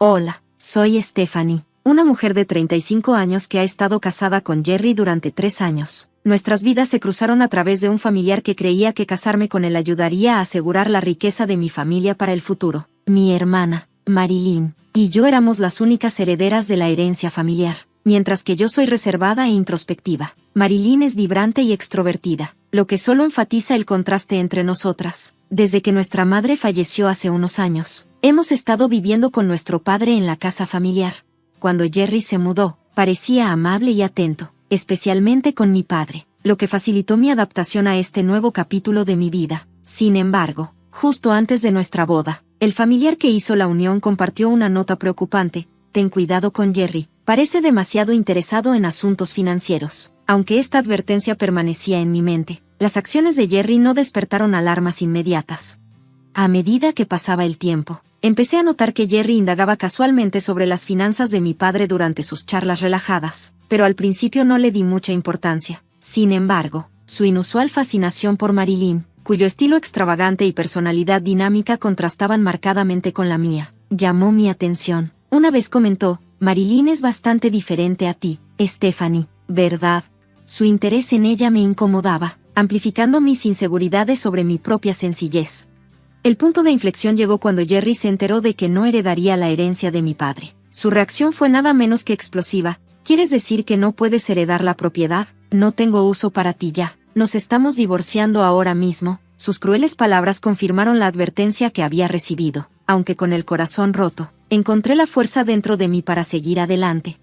Hola, soy Stephanie, una mujer de 35 años que ha estado casada con Jerry durante 3 años. Nuestras vidas se cruzaron a través de un familiar que creía que casarme con él ayudaría a asegurar la riqueza de mi familia para el futuro. Mi hermana, Marilyn, y yo éramos las únicas herederas de la herencia familiar, mientras que yo soy reservada e introspectiva. Marilyn es vibrante y extrovertida, lo que solo enfatiza el contraste entre nosotras. Desde que nuestra madre falleció hace unos años, hemos estado viviendo con nuestro padre en la casa familiar. Cuando Jerry se mudó, parecía amable y atento, especialmente con mi padre, lo que facilitó mi adaptación a este nuevo capítulo de mi vida. Sin embargo, justo antes de nuestra boda, el familiar que hizo la unión compartió una nota preocupante: ten cuidado con Jerry, parece demasiado interesado en asuntos financieros. Aunque esta advertencia permanecía en mi mente, las acciones de Jerry no despertaron alarmas inmediatas. A medida que pasaba el tiempo, empecé a notar que Jerry indagaba casualmente sobre las finanzas de mi padre durante sus charlas relajadas, pero al principio no le di mucha importancia. Sin embargo, su inusual fascinación por Marilyn, cuyo estilo extravagante y personalidad dinámica contrastaban marcadamente con la mía, llamó mi atención. Una vez comentó: Marilyn es bastante diferente a ti, Stephanie, ¿verdad? Su interés en ella me incomodaba, amplificando mis inseguridades sobre mi propia sencillez. El punto de inflexión llegó cuando Jerry se enteró de que no heredaría la herencia de mi padre. Su reacción fue nada menos que explosiva. ¿Quieres decir que no puedes heredar la propiedad? No tengo uso para ti ya. Nos estamos divorciando ahora mismo. Sus crueles palabras confirmaron la advertencia que había recibido. Aunque con el corazón roto, encontré la fuerza dentro de mí para seguir adelante.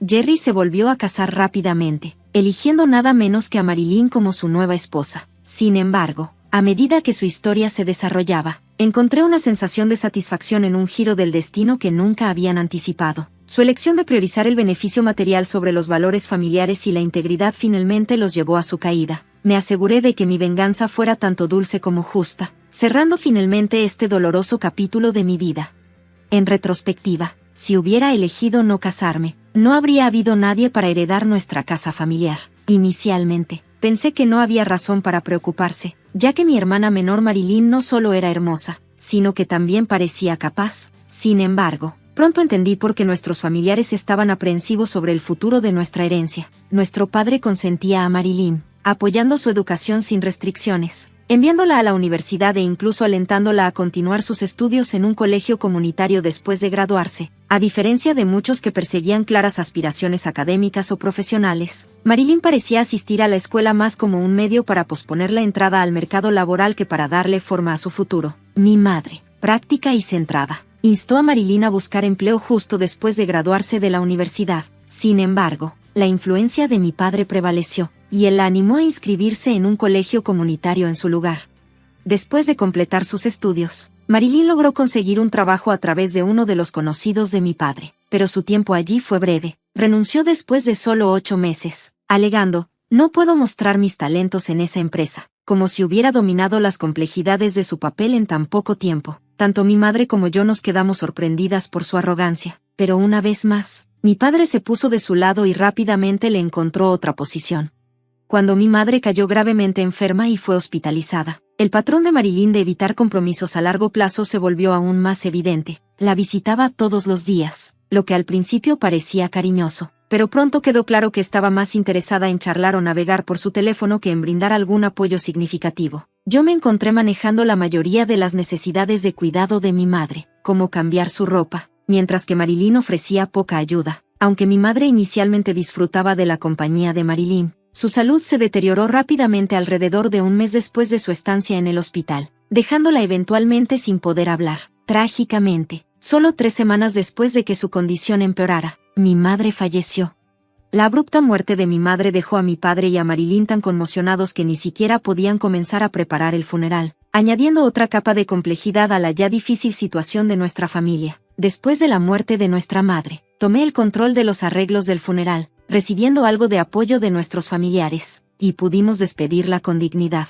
Jerry se volvió a casar rápidamente, eligiendo nada menos que a Marilyn como su nueva esposa. Sin embargo, a medida que su historia se desarrollaba, encontré una sensación de satisfacción en un giro del destino que nunca habían anticipado. Su elección de priorizar el beneficio material sobre los valores familiares y la integridad finalmente los llevó a su caída. Me aseguré de que mi venganza fuera tanto dulce como justa, cerrando finalmente este doloroso capítulo de mi vida. En retrospectiva, si hubiera elegido no casarme, no habría habido nadie para heredar nuestra casa familiar. Inicialmente, pensé que no había razón para preocuparse, ya que mi hermana menor Marilyn no solo era hermosa, sino que también parecía capaz. Sin embargo, pronto entendí por qué nuestros familiares estaban aprensivos sobre el futuro de nuestra herencia. Nuestro padre consentía a Marilyn, apoyando su educación sin restricciones, enviándola a la universidad e incluso alentándola a continuar sus estudios en un colegio comunitario después de graduarse. A diferencia de muchos que perseguían claras aspiraciones académicas o profesionales, Marilyn parecía asistir a la escuela más como un medio para posponer la entrada al mercado laboral que para darle forma a su futuro. Mi madre, práctica y centrada, instó a Marilyn a buscar empleo justo después de graduarse de la universidad. Sin embargo, la influencia de mi padre prevaleció, y él la animó a inscribirse en un colegio comunitario en su lugar. Después de completar sus estudios, Marilyn logró conseguir un trabajo a través de uno de los conocidos de mi padre, pero su tiempo allí fue breve. Renunció después de solo 8 meses, alegando: no puedo mostrar mis talentos en esa empresa, como si hubiera dominado las complejidades de su papel en tan poco tiempo. Tanto mi madre como yo nos quedamos sorprendidas por su arrogancia, pero una vez más, mi padre se puso de su lado y rápidamente le encontró otra posición. Cuando mi madre cayó gravemente enferma y fue hospitalizada, el patrón de Marilyn de evitar compromisos a largo plazo se volvió aún más evidente. La visitaba todos los días, lo que al principio parecía cariñoso, pero pronto quedó claro que estaba más interesada en charlar o navegar por su teléfono que en brindar algún apoyo significativo. Yo me encontré manejando la mayoría de las necesidades de cuidado de mi madre, como cambiar su ropa, mientras que Marilyn ofrecía poca ayuda. Aunque mi madre inicialmente disfrutaba de la compañía de Marilyn, su salud se deterioró rápidamente alrededor de un mes después de su estancia en el hospital, dejándola eventualmente sin poder hablar. Trágicamente, solo 3 semanas después de que su condición empeorara, mi madre falleció. La abrupta muerte de mi madre dejó a mi padre y a Marilyn tan conmocionados que ni siquiera podían comenzar a preparar el funeral, añadiendo otra capa de complejidad a la ya difícil situación de nuestra familia. Después de la muerte de nuestra madre, tomé el control de los arreglos del funeral, recibiendo algo de apoyo de nuestros familiares, y pudimos despedirla con dignidad.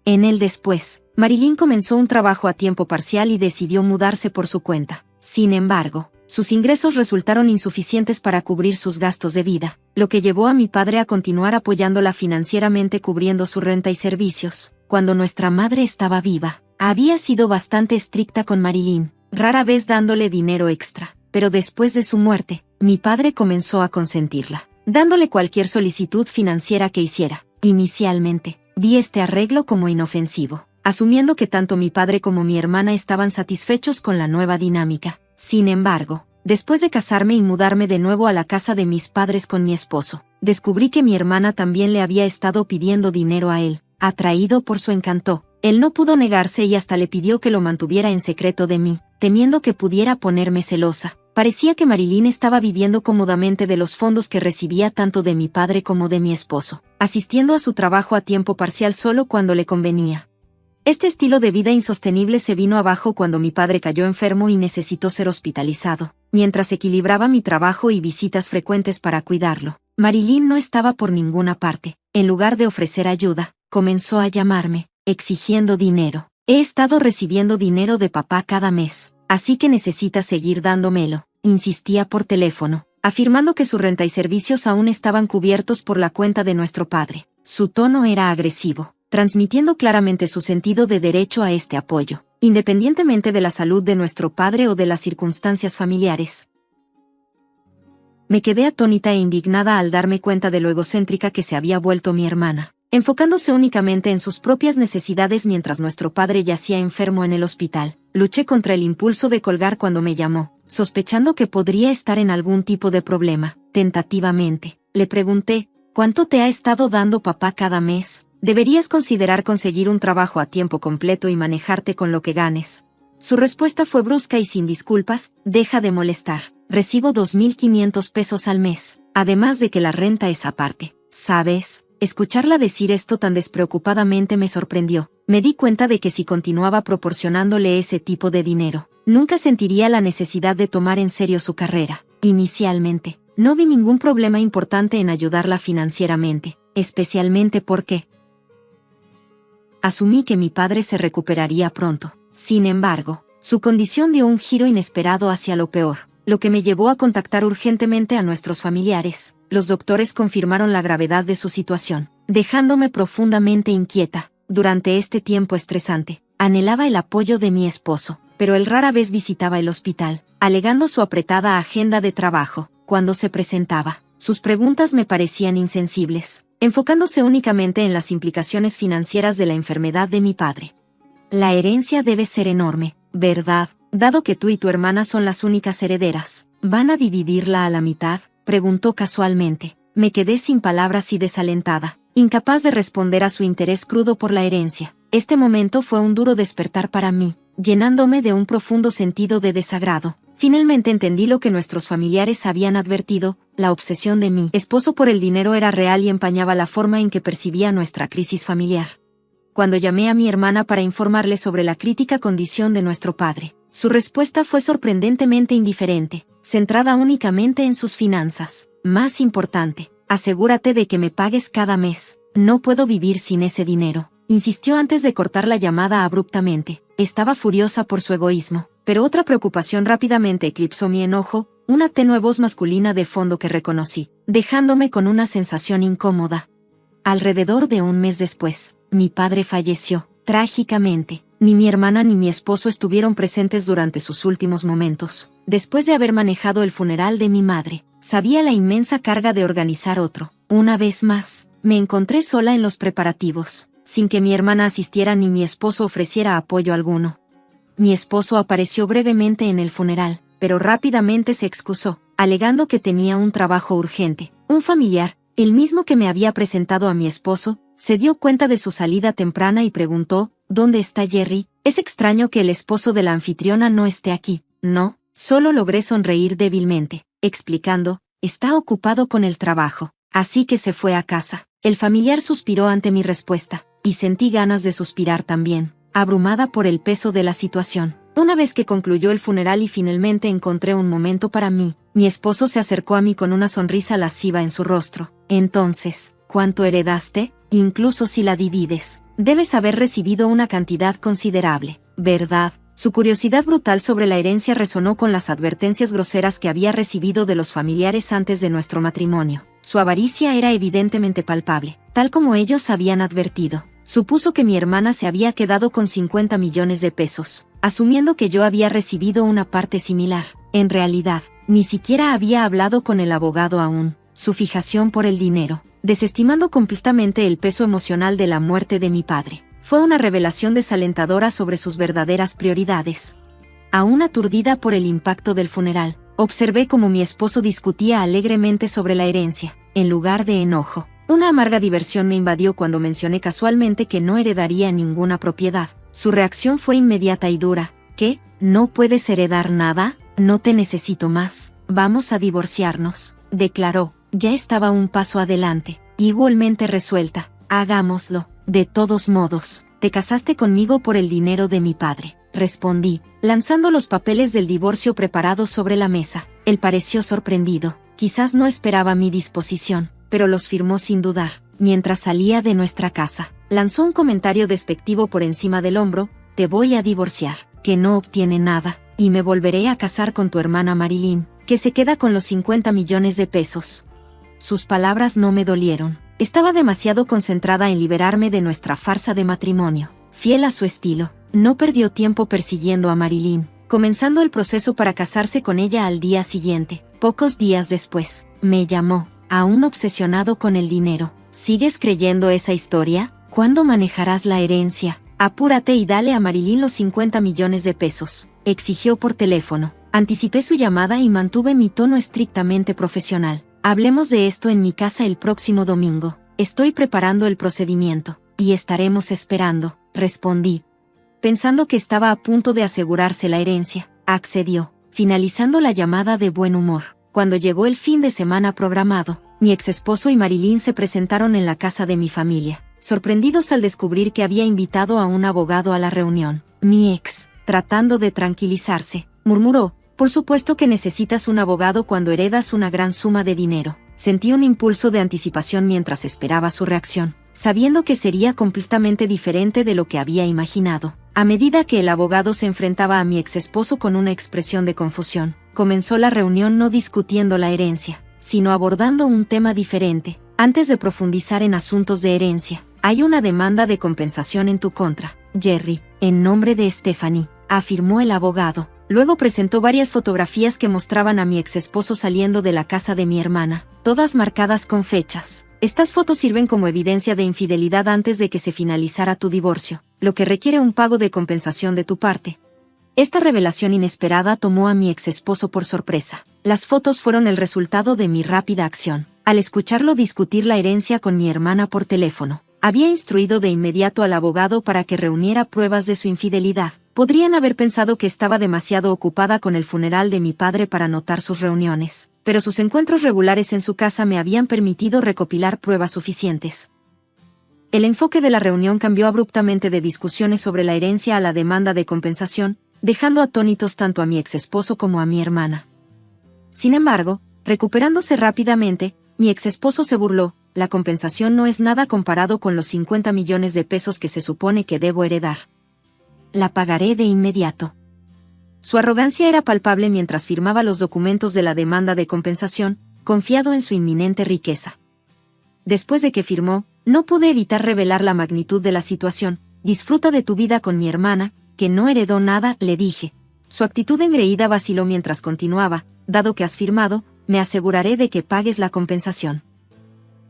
En el después, Marilyn comenzó un trabajo a tiempo parcial y decidió mudarse por su cuenta. Sin embargo, sus ingresos resultaron insuficientes para cubrir sus gastos de vida, lo que llevó a mi padre a continuar apoyándola financieramente cubriendo su renta y servicios. Cuando nuestra madre estaba viva, había sido bastante estricta con Marilyn, rara vez dándole dinero extra. pero después de su muerte, mi padre comenzó a consentirla, dándole cualquier solicitud financiera que hiciera. Inicialmente, vi este arreglo como inofensivo, asumiendo que tanto mi padre como mi hermana estaban satisfechos con la nueva dinámica. Sin embargo, después de casarme y mudarme de nuevo a la casa de mis padres con mi esposo, descubrí que mi hermana también le había estado pidiendo dinero a él. Atraído por su encanto, él no pudo negarse y hasta le pidió que lo mantuviera en secreto de mí, temiendo que pudiera ponerme celosa. Parecía que Marilyn estaba viviendo cómodamente de los fondos que recibía tanto de mi padre como de mi esposo, asistiendo a su trabajo a tiempo parcial solo cuando le convenía. Este estilo de vida insostenible se vino abajo cuando mi padre cayó enfermo y necesitó ser hospitalizado. Mientras equilibraba mi trabajo y visitas frecuentes para cuidarlo, Marilyn no estaba por ninguna parte. En lugar de ofrecer ayuda, comenzó a llamarme, exigiendo dinero. He estado recibiendo dinero de papá cada mes, así que necesitas seguir dándomelo, insistía por teléfono, afirmando que su renta y servicios aún estaban cubiertos por la cuenta de nuestro padre. Su tono era agresivo, transmitiendo claramente su sentido de derecho a este apoyo, independientemente de la salud de nuestro padre o de las circunstancias familiares. Me quedé atónita e indignada al darme cuenta de lo egocéntrica que se había vuelto mi hermana, enfocándose únicamente en sus propias necesidades mientras nuestro padre yacía enfermo en el hospital. Luché contra el impulso de colgar cuando me llamó, sospechando que podría estar en algún tipo de problema. Tentativamente, le pregunté, ¿cuánto te ha estado dando papá cada mes? Deberías considerar conseguir un trabajo a tiempo completo y manejarte con lo que ganes. Su respuesta fue brusca y sin disculpas: deja de molestar. Recibo 2.500 pesos al mes, además de que la renta es aparte. ¿Sabes? Escucharla decir esto tan despreocupadamente me sorprendió. Me di cuenta de que si continuaba proporcionándole ese tipo de dinero, nunca sentiría la necesidad de tomar en serio su carrera. Inicialmente, no vi ningún problema importante en ayudarla financieramente, especialmente porque asumí que mi padre se recuperaría pronto. Sin embargo, su condición dio un giro inesperado hacia lo peor, lo que me llevó a contactar urgentemente a nuestros familiares. Los doctores confirmaron la gravedad de su situación, dejándome profundamente inquieta. Durante este tiempo estresante, anhelaba el apoyo de mi esposo, pero él rara vez visitaba el hospital, alegando su apretada agenda de trabajo. Cuando se presentaba, sus preguntas me parecían insensibles, enfocándose únicamente en las implicaciones financieras de la enfermedad de mi padre. La herencia debe ser enorme, ¿verdad? Dado que tú y tu hermana son las únicas herederas, ¿van a dividirla a la mitad?, preguntó casualmente. Me quedé sin palabras y desalentada, incapaz de responder a su interés crudo por la herencia. Este momento fue un duro despertar para mí, llenándome de un profundo sentido de desagrado. Finalmente entendí lo que nuestros familiares habían advertido: la obsesión de mi esposo por el dinero era real y empañaba la forma en que percibía nuestra crisis familiar. Cuando llamé a mi hermana para informarle sobre la crítica condición de nuestro padre, su respuesta fue sorprendentemente indiferente, centrada únicamente en sus finanzas. Más importante, asegúrate de que me pagues cada mes. No puedo vivir sin ese dinero, insistió antes de cortar la llamada abruptamente. Estaba furiosa por su egoísmo, pero otra preocupación rápidamente eclipsó mi enojo: una tenue voz masculina de fondo que reconocí, dejándome con una sensación incómoda. Alrededor de un mes después, mi padre falleció, trágicamente. Ni mi hermana ni mi esposo estuvieron presentes durante sus últimos momentos. Después de haber manejado el funeral de mi madre, sabía la inmensa carga de organizar otro. Una vez más, me encontré sola en los preparativos, sin que mi hermana asistiera ni mi esposo ofreciera apoyo alguno. Mi esposo apareció brevemente en el funeral, pero rápidamente se excusó, alegando que tenía un trabajo urgente. Un familiar, el mismo que me había presentado a mi esposo, se dio cuenta de su salida temprana y preguntó: ¿dónde está Jerry? Es extraño que el esposo de la anfitriona no esté aquí. No, solo logré sonreír débilmente, explicando: está ocupado con el trabajo, así que se fue a casa. El familiar suspiró ante mi respuesta, y sentí ganas de suspirar también, abrumada por el peso de la situación. Una vez que concluyó el funeral y finalmente encontré un momento para mí, mi esposo se acercó a mí con una sonrisa lasciva en su rostro. Entonces, ¿cuánto heredaste? Incluso si la divides, debes haber recibido una cantidad considerable, ¿verdad? Su curiosidad brutal sobre la herencia resonó con las advertencias groseras que había recibido de los familiares antes de nuestro matrimonio. Su avaricia era evidentemente palpable, tal como ellos habían advertido. Supuso que mi hermana se había quedado con 50 millones de pesos, asumiendo que yo había recibido una parte similar. En realidad, ni siquiera había hablado con el abogado aún. Su fijación por el dinero, desestimando completamente el peso emocional de la muerte de mi padre, fue una revelación desalentadora sobre sus verdaderas prioridades. Aún aturdida por el impacto del funeral, observé cómo mi esposo discutía alegremente sobre la herencia, en lugar de enojo. Una amarga diversión me invadió cuando mencioné casualmente que no heredaría ninguna propiedad. Su reacción fue inmediata y dura. ¿Qué? ¿No puedes heredar nada? No te necesito más. Vamos a divorciarnos, declaró. Ya estaba un paso adelante, igualmente resuelta. Hagámoslo. De todos modos, te casaste conmigo por el dinero de mi padre, respondí, lanzando los papeles del divorcio preparados sobre la mesa. Él pareció sorprendido. Quizás no esperaba mi disposición, pero los firmó sin dudar. Mientras salía de nuestra casa, lanzó un comentario despectivo por encima del hombro: te voy a divorciar, que no obtiene nada, y me volveré a casar con tu hermana Marilyn, que se queda con los 50 millones de pesos. Sus palabras no me dolieron. Estaba demasiado concentrada en liberarme de nuestra farsa de matrimonio. Fiel a su estilo, no perdió tiempo persiguiendo a Marilyn, comenzando el proceso para casarse con ella al día siguiente. Pocos días después, me llamó, aún obsesionado con el dinero. ¿Sigues creyendo esa historia? ¿Cuándo manejarás la herencia? Apúrate y dale a Marilyn los 50 millones de pesos, exigió por teléfono. Anticipé su llamada y mantuve mi tono estrictamente profesional. Hablemos de esto en mi casa el próximo domingo. Estoy preparando el procedimiento, y estaremos esperando, respondí. Pensando que estaba a punto de asegurarse la herencia, accedió, finalizando la llamada de buen humor. Cuando llegó el fin de semana programado, mi exesposo y Marilyn se presentaron en la casa de mi familia, sorprendidos al descubrir que había invitado a un abogado a la reunión. Mi ex, tratando de tranquilizarse, murmuró: por supuesto que necesitas un abogado cuando heredas una gran suma de dinero. Sentí un impulso de anticipación mientras esperaba su reacción, sabiendo que sería completamente diferente de lo que había imaginado. A medida que el abogado se enfrentaba a mi exesposo con una expresión de confusión, comenzó la reunión no discutiendo la herencia, sino abordando un tema diferente. Antes de profundizar en asuntos de herencia, hay una demanda de compensación en tu contra, Jerry, en nombre de Stephanie, afirmó el abogado. Luego presentó varias fotografías que mostraban a mi exesposo saliendo de la casa de mi hermana, todas marcadas con fechas. Estas fotos sirven como evidencia de infidelidad antes de que se finalizara tu divorcio, lo que requiere un pago de compensación de tu parte. Esta revelación inesperada tomó a mi exesposo por sorpresa. Las fotos fueron el resultado de mi rápida acción. Al escucharlo discutir la herencia con mi hermana por teléfono, había instruido de inmediato al abogado para que reuniera pruebas de su infidelidad. Podrían haber pensado que estaba demasiado ocupada con el funeral de mi padre para notar sus reuniones, pero sus encuentros regulares en su casa me habían permitido recopilar pruebas suficientes. El enfoque de la reunión cambió abruptamente de discusiones sobre la herencia a la demanda de compensación, dejando atónitos tanto a mi exesposo como a mi hermana. Sin embargo, recuperándose rápidamente, mi exesposo se burló: la compensación no es nada comparado con los 50 millones de pesos que se supone que debo heredar. La pagaré de inmediato. Su arrogancia era palpable mientras firmaba los documentos de la demanda de compensación, confiado en su inminente riqueza. Después de que firmó, no pude evitar revelar la magnitud de la situación. Disfruta de tu vida con mi hermana, que no heredó nada, le dije. Su actitud engreída vaciló mientras continuaba: dado que has firmado, me aseguraré de que pagues la compensación.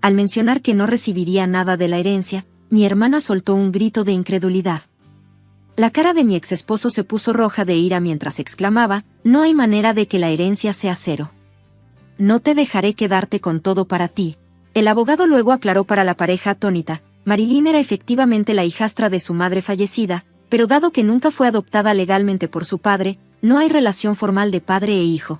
Al mencionar que no recibiría nada de la herencia, mi hermana soltó un grito de incredulidad. La cara de mi exesposo se puso roja de ira mientras exclamaba: no hay manera de que la herencia sea cero. No te dejaré quedarte con todo para ti. El abogado luego aclaró para la pareja atónita: Marilyn era efectivamente la hijastra de su madre fallecida, pero dado que nunca fue adoptada legalmente por su padre, no hay relación formal de padre e hijo.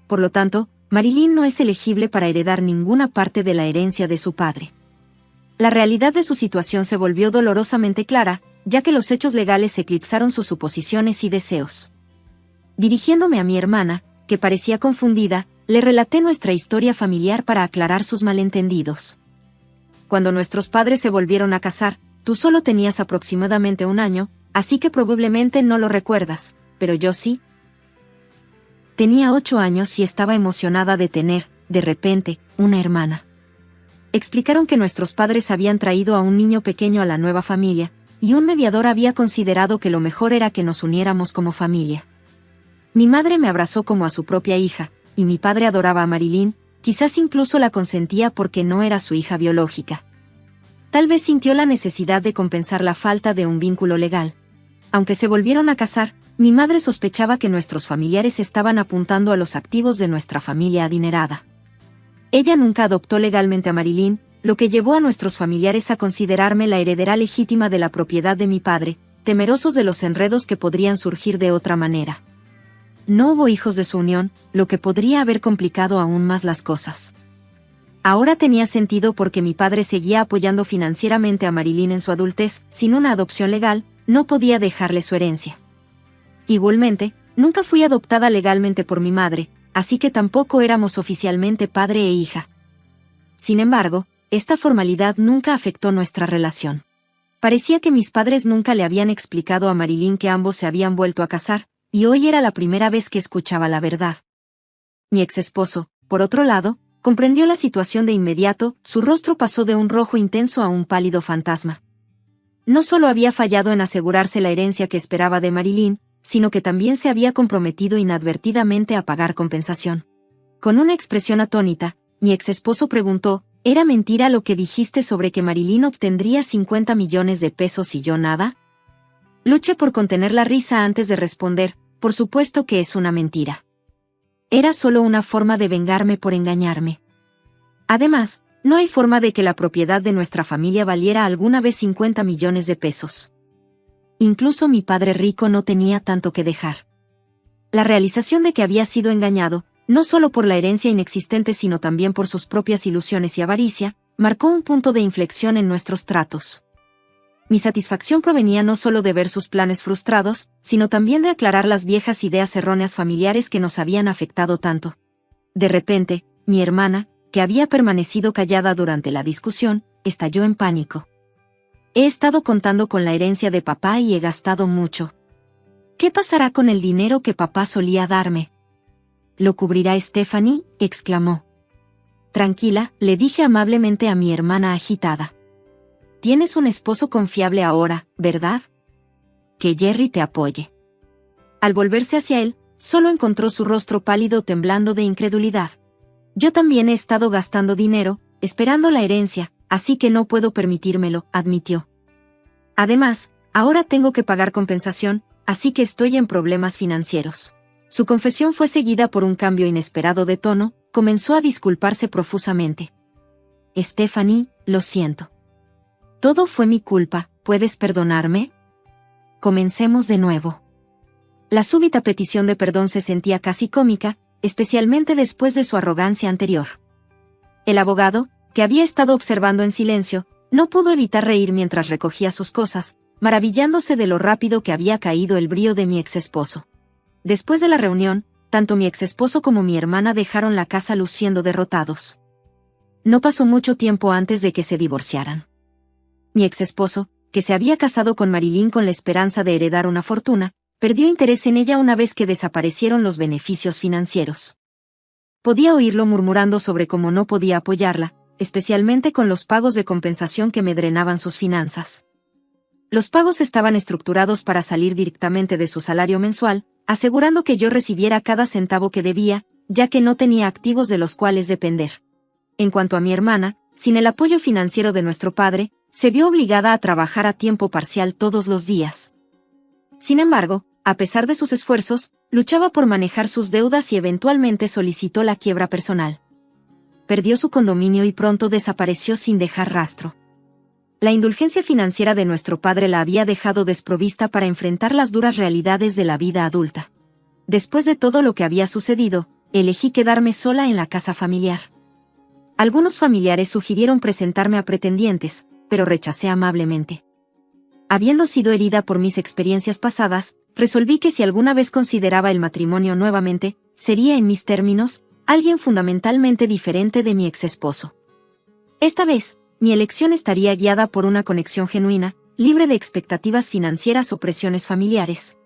Por lo tanto, Marilyn no es elegible para heredar ninguna parte de la herencia de su padre. La realidad de su situación se volvió dolorosamente clara, ya que los hechos legales eclipsaron sus suposiciones y deseos. Dirigiéndome a mi hermana, que parecía confundida, le relaté nuestra historia familiar para aclarar sus malentendidos. Cuando nuestros padres se volvieron a casar, tú solo tenías aproximadamente 1 año, así que probablemente no lo recuerdas, pero yo sí. Tenía 8 años y estaba emocionada de tener, de repente, una hermana. Explicaron que nuestros padres habían traído a un niño pequeño a la nueva familia, y un mediador había considerado que lo mejor era que nos uniéramos como familia. Mi madre me abrazó como a su propia hija, y mi padre adoraba a Marilyn, quizás incluso la consentía porque no era su hija biológica. Tal vez sintió la necesidad de compensar la falta de un vínculo legal. Aunque se volvieron a casar, mi madre sospechaba que nuestros familiares estaban apuntando a los activos de nuestra familia adinerada. Ella nunca adoptó legalmente a Marilyn, lo que llevó a nuestros familiares a considerarme la heredera legítima de la propiedad de mi padre, temerosos de los enredos que podrían surgir de otra manera. No hubo hijos de su unión, lo que podría haber complicado aún más las cosas. Ahora tenía sentido porque mi padre seguía apoyando financieramente a Marilyn en su adultez. Sin una adopción legal, no podía dejarle su herencia. Igualmente, nunca fui adoptada legalmente por mi madre, así que tampoco éramos oficialmente padre e hija. Sin embargo, esta formalidad nunca afectó nuestra relación. Parecía que mis padres nunca le habían explicado a Marilyn que ambos se habían vuelto a casar, y hoy era la primera vez que escuchaba la verdad. Mi exesposo, por otro lado, comprendió la situación de inmediato. Su rostro pasó de un rojo intenso a un pálido fantasma. No solo había fallado en asegurarse la herencia que esperaba de Marilyn, sino que también se había comprometido inadvertidamente a pagar compensación. Con una expresión atónita, mi exesposo preguntó: ¿era mentira lo que dijiste sobre que Marilyn obtendría 50 millones de pesos y yo nada? Luché por contener la risa antes de responder: por supuesto que es una mentira. Era solo una forma de vengarme por engañarme. Además, no hay forma de que la propiedad de nuestra familia valiera alguna vez 50 millones de pesos. Incluso mi padre rico no tenía tanto que dejar. La realización de que había sido engañado, no solo por la herencia inexistente sino también por sus propias ilusiones y avaricia, marcó un punto de inflexión en nuestros tratos. Mi satisfacción provenía no solo de ver sus planes frustrados, sino también de aclarar las viejas ideas erróneas familiares que nos habían afectado tanto. De repente, mi hermana, que había permanecido callada durante la discusión, estalló en pánico. He estado contando con la herencia de papá y he gastado mucho. ¿Qué pasará con el dinero que papá solía darme? ¿Lo cubrirá Stephanie?, exclamó. Tranquila, le dije amablemente a mi hermana agitada. Tienes un esposo confiable ahora, ¿verdad? Que Jerry te apoye. Al volverse hacia él, solo encontró su rostro pálido temblando de incredulidad. Yo también he estado gastando dinero, esperando la herencia, así que no puedo permitírmelo, admitió. Además, ahora tengo que pagar compensación, así que estoy en problemas financieros. Su confesión fue seguida por un cambio inesperado de tono. Comenzó a disculparse profusamente. Stephanie, lo siento. Todo fue mi culpa, ¿puedes perdonarme? Comencemos de nuevo. La súbita petición de perdón se sentía casi cómica, especialmente después de su arrogancia anterior. El abogado, que había estado observando en silencio, no pudo evitar reír mientras recogía sus cosas, maravillándose de lo rápido que había caído el brío de mi exesposo. Después de la reunión, tanto mi exesposo como mi hermana dejaron la casa luciendo derrotados. No pasó mucho tiempo antes de que se divorciaran. Mi exesposo, que se había casado con Marilyn con la esperanza de heredar una fortuna, perdió interés en ella una vez que desaparecieron los beneficios financieros. Podía oírlo murmurando sobre cómo no podía apoyarla, especialmente con los pagos de compensación que me drenaban sus finanzas. Los pagos estaban estructurados para salir directamente de su salario mensual, asegurando que yo recibiera cada centavo que debía, ya que no tenía activos de los cuales depender. En cuanto a mi hermana, sin el apoyo financiero de nuestro padre, se vio obligada a trabajar a tiempo parcial todos los días. Sin embargo, a pesar de sus esfuerzos, luchaba por manejar sus deudas y eventualmente solicitó la quiebra personal. Perdió su condominio y pronto desapareció sin dejar rastro. La indulgencia financiera de nuestro padre la había dejado desprovista para enfrentar las duras realidades de la vida adulta. Después de todo lo que había sucedido, elegí quedarme sola en la casa familiar. Algunos familiares sugirieron presentarme a pretendientes, pero rechacé amablemente. Habiendo sido herida por mis experiencias pasadas, resolví que si alguna vez consideraba el matrimonio nuevamente, sería en mis términos, alguien fundamentalmente diferente de mi exesposo. Esta vez, mi elección estaría guiada por una conexión genuina, libre de expectativas financieras o presiones familiares.